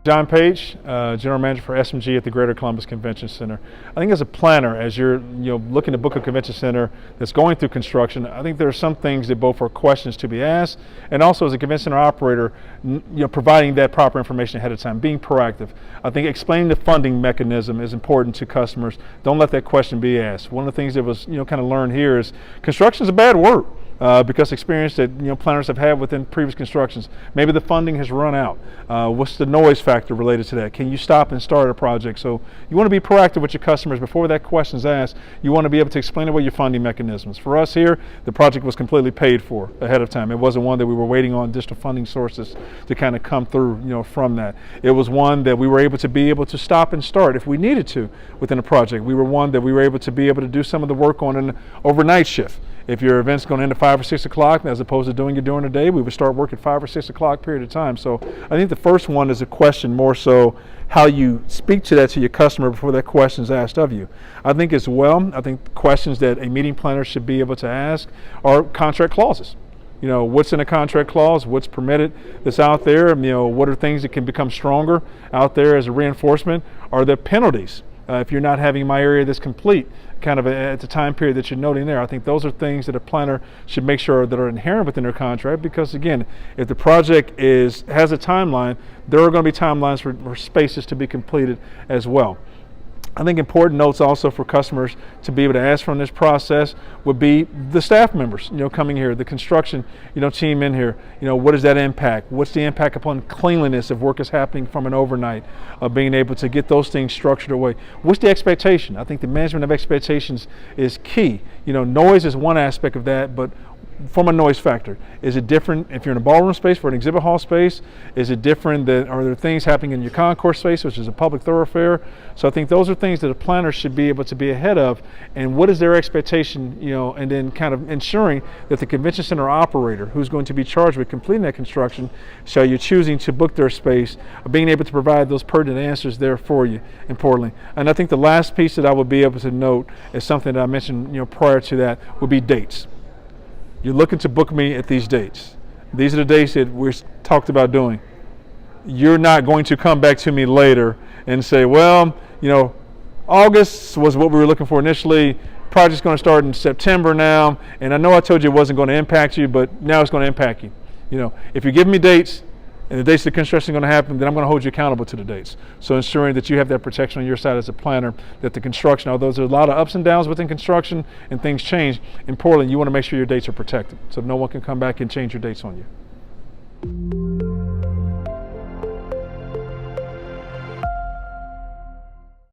John Page, General Manager for SMG at the Greater Columbus Convention Center. I think as a planner, as you're looking to book a convention center that's going through construction, I think there are some things that both are questions to be asked, and also as a convention center operator, providing that proper information ahead of time, being proactive. I think explaining the funding mechanism is important to customers. Don't let that question be asked. One of the things that was kind of learned here is construction is a bad word. Because experience that planners have had within previous constructions. Maybe the funding has run out. What's the noise factor related to that? Can you stop and start a project? So you want to be proactive with your customers before that question is asked. You want to be able to explain away your funding mechanisms. For us here, the project was completely paid for ahead of time. It wasn't one that we were waiting on additional funding sources to kind of come through from that. It was one that we were able to stop and start if we needed to within a project. We were one that we were able to do some of the work on an overnight shift. If your event's going to end at 5 or 6 o'clock, as opposed to doing it during the day, we would start work at 5 or 6 o'clock period of time. So I think the first one is a question more so how you speak to that to your customer before that question is asked of you. I think as well, questions that a meeting planner should be able to ask are contract clauses. What's in a contract clause, what's permitted that's out there, what are things that can become stronger out there as a reinforcement? Are there penalties if you're not having my area that's complete kind of at the time period that you're noting there? I think those are things that a planner should make sure that are inherent within their contract, because again, if the project has a timeline, there are going to be timelines for spaces to be completed as well. I think important notes also for customers to be able to ask from this process would be the staff members, coming here, the construction, team in here. What does that impact? What's the impact upon cleanliness if work is happening from an overnight? Being able to get those things structured away. What's the expectation? I think the management of expectations is key. Noise is one aspect of that, but from a noise factor, is it different if you're in a ballroom space for an exhibit hall space? Is it different are there things happening in your concourse space, which is a public thoroughfare? So I think those are things that a planner should be able to be ahead of, and what is their expectation, and then kind of ensuring that the convention center operator who's going to be charged with completing that construction, so you're choosing to book their space, being able to provide those pertinent answers there for you, importantly. And I think the last piece that I would be able to note is something that I mentioned, prior to that, would be dates. You're looking to book me at these dates. These are the dates that we talked about doing. You're not going to come back to me later and say, well, August was what we were looking for initially. Project's going to start in September now, and I know I told you it wasn't going to impact you, but now it's going to impact you. If you're giving me dates and the dates the construction is going to happen, then I'm going to hold you accountable to the dates. So ensuring that you have that protection on your side as a planner, that the construction, although there's a lot of ups and downs within construction and things change, in Portland, you want to make sure your dates are protected so no one can come back and change your dates on you.